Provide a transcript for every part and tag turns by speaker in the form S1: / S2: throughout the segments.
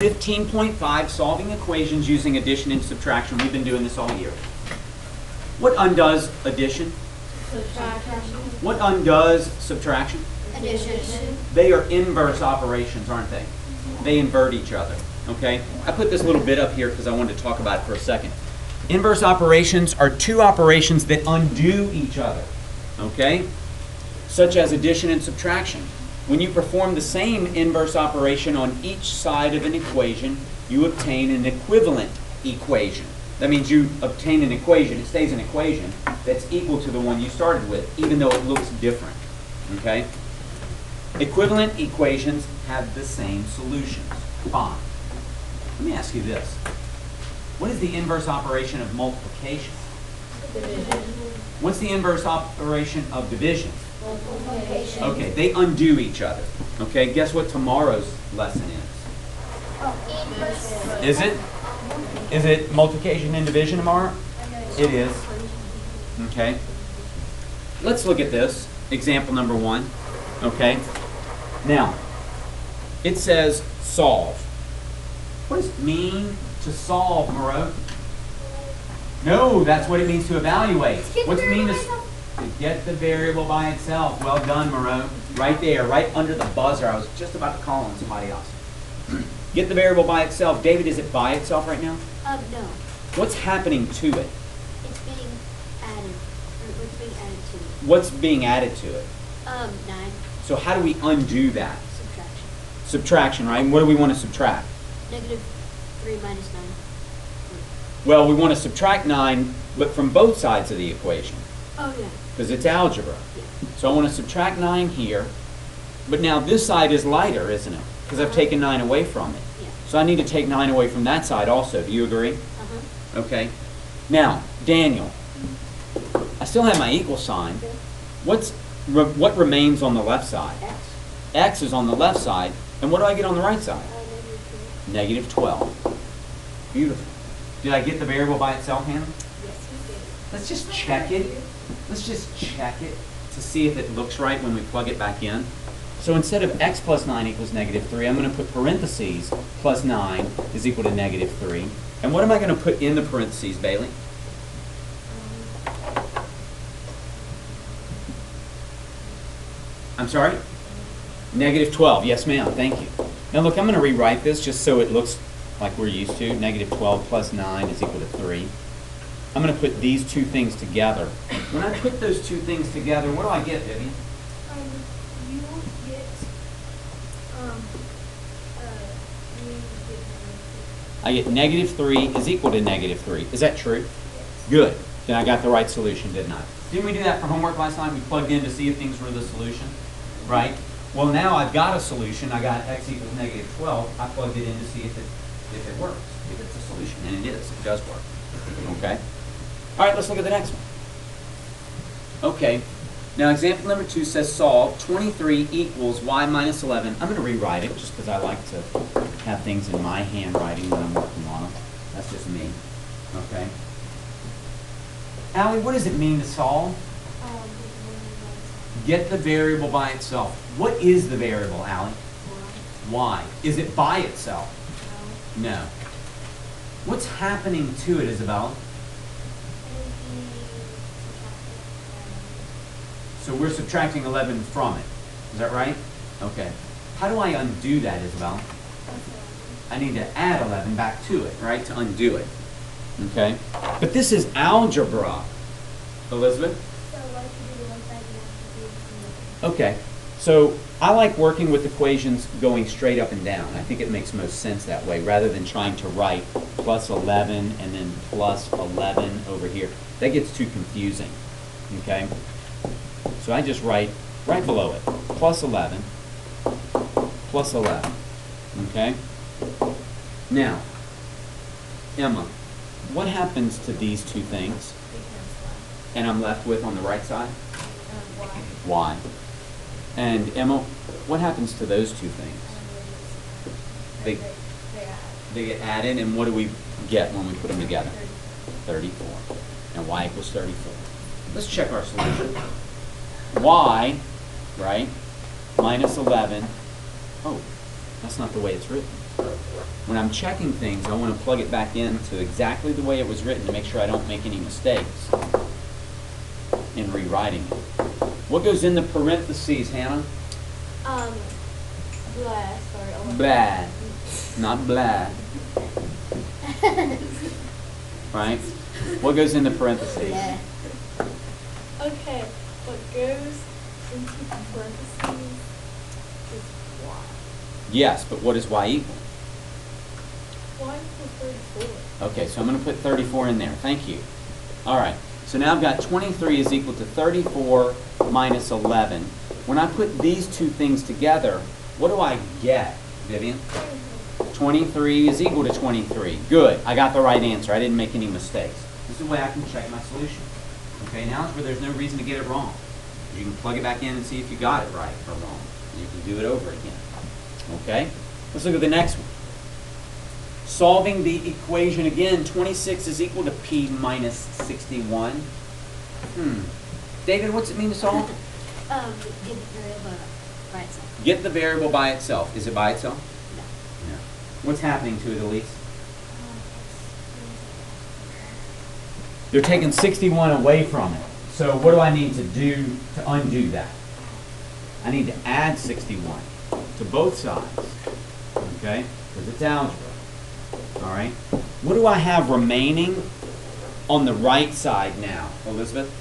S1: 15.5, solving equations using addition and subtraction. We've been doing this all year. What undoes addition?
S2: Subtraction.
S1: What undoes subtraction?
S2: Addition.
S1: They are inverse operations, aren't they? They invert each other, okay? I put this little bit up here because I wanted to talk about it for a second. Inverse operations are two operations that undo each other, okay? Such as addition and subtraction. When you perform the same inverse operation on each side of an equation, you obtain an equivalent equation. That means you obtain an equation, it stays an equation, that's equal to the one you started with, even though it looks different, okay? Equivalent equations have the same solutions. Fine. Let me ask you this. What is the inverse operation of multiplication?
S2: Division.
S1: What's the inverse operation of division?
S2: Multiplication.
S1: Okay, they undo each other. Okay, guess what tomorrow's lesson is? Is it? Is it multiplication and division tomorrow? It is. Okay. Let's look at this. Example number 1. Okay. Now, it says solve. What does it mean to solve, Moreau? No, that's what it means to evaluate. What's it mean to get the variable by itself? Well done, Moreau. Right there, right under the buzzer. I was just about to call on somebody else. Get the variable by itself. David, is it by itself right now?
S2: No.
S1: What's happening to it?
S2: It's being added. Or what's being added to it?
S1: What's being added to it?
S2: 9.
S1: So how do we undo that?
S2: Subtraction.
S1: Subtraction, right? And what do we want to subtract?
S2: Negative 3 minus 9.
S1: Well, we want to subtract 9, but from both sides of the equation,
S2: Oh, yeah.
S1: because it's algebra.
S2: Yeah.
S1: So I want to subtract 9 here, but now this side is lighter, isn't it? Because I've taken 9 away from it.
S2: Yeah.
S1: So I need to take 9 away from that side also. Do you agree?
S2: Uh-huh.
S1: Okay. Now, Daniel, I still have my equal sign. What remains on the left side?
S2: X.
S1: X is on the left side, and what do I get on the right side?
S2: Negative 2.
S1: -12. Beautiful. Did I get the variable by itself, Hannah?
S2: Yes, you did.
S1: Let's just check it. Let's just check it to see if it looks right when we plug it back in. So instead of x plus 9 equals -3, I'm going to put parentheses plus 9 is equal to -3. And what am I going to put in the parentheses, Bailey? I'm sorry? -12. Yes, ma'am. Thank you. Now look, I'm going to rewrite this just so it looks like we're used to. -12 plus 9 is equal to 3. I'm going to put these two things together. When I put those two things together, what do I get, Vivian?
S3: You get,
S1: I get -3 is equal to -3. Is that true?
S3: yes.
S1: Good. Then I got the right solution, didn't I? Didn't we do that for homework last time? We plugged in to see if things were the solution, right? Well, now I've got a solution. I got x equals -12. I plugged it in to see if it works, if it's a solution, and it is. It does work. Okay. All right. Let's look at the next one. Okay. Now, example number 2 says solve 23 equals y minus 11. I'm going to rewrite it just because I like to have things in my handwriting when I'm working on them. That's just me. Okay. Allie, what does it mean to solve? Get the variable by itself. What is the variable, Allie? Y. Is it by itself? No. What's happening to it, Isabella? So we're subtracting 11 from it. Is that right? Okay. How do I undo that, Isabella? I need to add 11 back to it, right, to undo it. Okay. But this is algebra. Elizabeth?
S3: So what if you do the one side, you have to do the other?
S1: Okay. So I like working with equations going straight up and down. I think it makes most sense that way rather than trying to write plus 11 and then plus 11 over here. That gets too confusing. Okay? So I just write right below it, plus 11, plus 11. Okay? Now, Emma, what happens to these two things? And I'm left with on the right side? Y. And Emma, what happens to those two things? They get added, and what do we get when we put them together? 34. And y equals 34. Let's check our solution. Y, right, minus 11. Oh, that's not the way it's written. when I'm checking things, I want to plug it back into exactly the way it was written to make sure I don't make any mistakes in rewriting it. What goes in the parentheses, Hannah?
S3: Blah, sorry.
S1: Blah, not blah. Right? What goes in the parentheses?
S2: Yeah.
S3: Okay, what goes into parentheses is y.
S1: Yes, but what does y equal?
S3: Y equals 34.
S1: Okay, so I'm going to put 34 in there. Thank you. All right, so now I've got 23 is equal to 34 minus 11. When I put these two things together, what do I get, Vivian? 23 is equal to 23. Good, I got the right answer. I didn't make any mistakes. This is the way I can check my solution. Okay, now it's where there's no reason to get it wrong. You can plug it back in and see if you got it right or wrong. You can do it over again. Okay, let's look at the next one. Solving the equation again, 26 is equal to p minus 61. David, what's it mean to solve?
S2: Get the variable by itself.
S1: Get the variable by itself. Is it by itself?
S2: No.
S1: No. What's happening to it, Elise? They're taking 61 away from it. So what do I need to do to undo that? I need to add 61 to both sides. Okay? Because it's algebra. All right? What do I have remaining on the right side now, Elizabeth?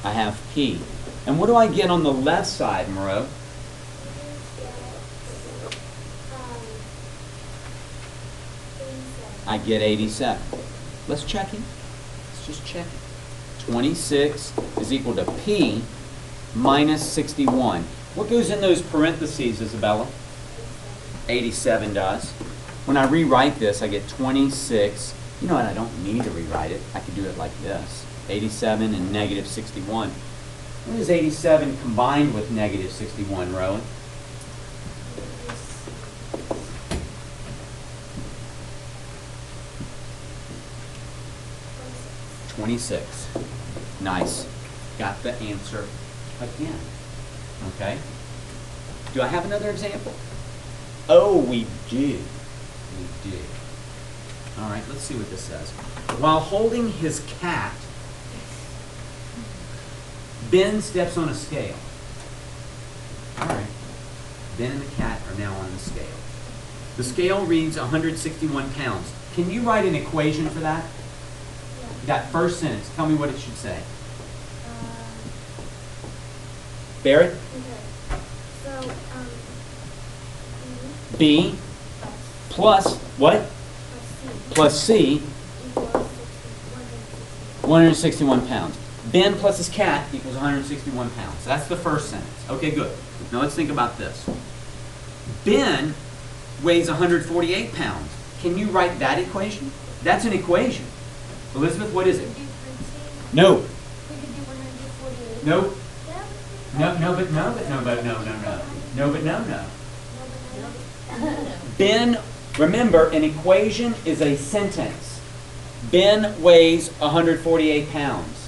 S1: I have p. And what do I get on the left side, Moreau? I get 87. Let's check it. Let's just check it. 26 is equal to p minus 61. What goes in those parentheses, Isabella? 87 does. When I rewrite this, I get 26. You know what? I don't need to rewrite it. I could do it like this. 87 and negative 61. What is 87 combined with negative 61, Rowan? 26. Nice. Got the answer again. Okay. Do I have another example? Oh, we do. We do. All right, let's see what this says. While holding his cat, Ben steps on a scale. All right. Ben and the cat are now on the scale. The scale reads 161 pounds. Can you write an equation for that? That first sentence, tell me what it should say. Barrett?
S3: Okay. So,
S1: B plus what? Plus C,
S3: equals
S1: 161 pounds. Ben plus his cat equals 161 pounds. That's the first sentence. Okay, good. Now let's think about this. Ben weighs 148 pounds. Can you write that equation? That's an equation. Elizabeth, what is it? No.
S3: We could do 148.
S1: No.
S3: Yeah.
S1: No, but no, but no, but no, no, no. No, but no, no. Ben, remember, an equation is a sentence. Ben weighs 148 pounds.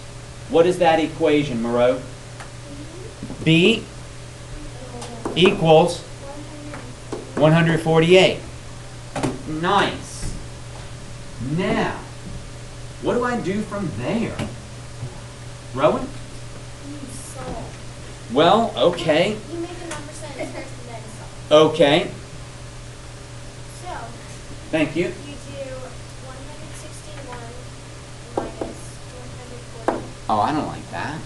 S1: What is that equation, Moreau? B equals 148. Nice. Now, what do I do from there? Rowan?
S3: Solve.
S1: Well, okay.
S3: You make a number sentence first and then solve.
S1: Okay.
S3: So,
S1: Thank you.
S3: you do 161 minus 140.
S1: Oh, I don't like that.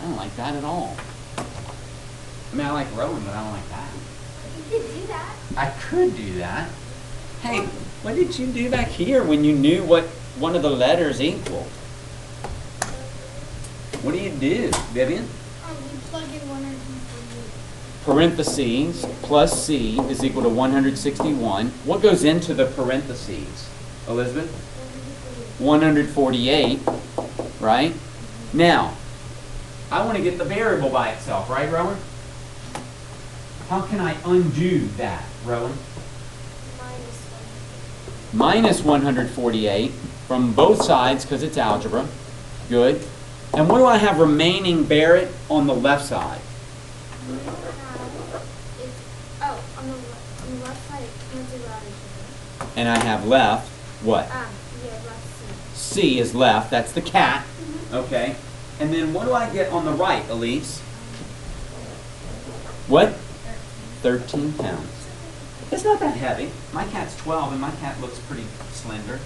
S1: I don't like that at all. I mean, I like Rowan, but I don't like that.
S3: You could do that.
S1: I could do that. Hey, what did you do back here when you knew what one of the letters equaled? What do you do, Vivian?
S3: You plug in 148.
S1: Parentheses plus C is equal to 161. What goes into the parentheses, Elizabeth? 148, right? Now, I want to get the variable by itself, right, Rowan? How can I undo that, Rowan?
S3: Minus 148.
S1: Minus 148 from both sides because it's algebra. Good. And what do I have remaining, Barrett, on the left side?
S3: You have is on the left side it cancels out each
S1: And I have left, what?
S2: Yeah, let's see.
S1: C is left, that's the cat. Okay. And then what do I get on the right, Elise? What? 13 pounds. It's not that heavy. My cat's 12 and my cat looks pretty slender.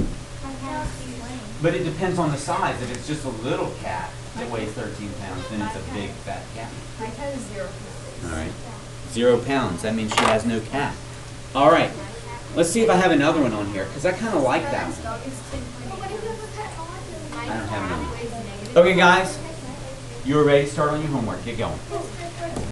S1: But it depends on the size. If it's just a little cat that weighs 13 pounds, then it's a big fat cat.
S3: My cat is 0 pounds.
S1: All right. 0 pounds. That means she has no cat. All right. Let's see if I have another one on here, because I kind of like that one.
S3: Dog is 10.8.
S1: I don't have another one. Okay, guys. You are ready to start on your homework. Get going.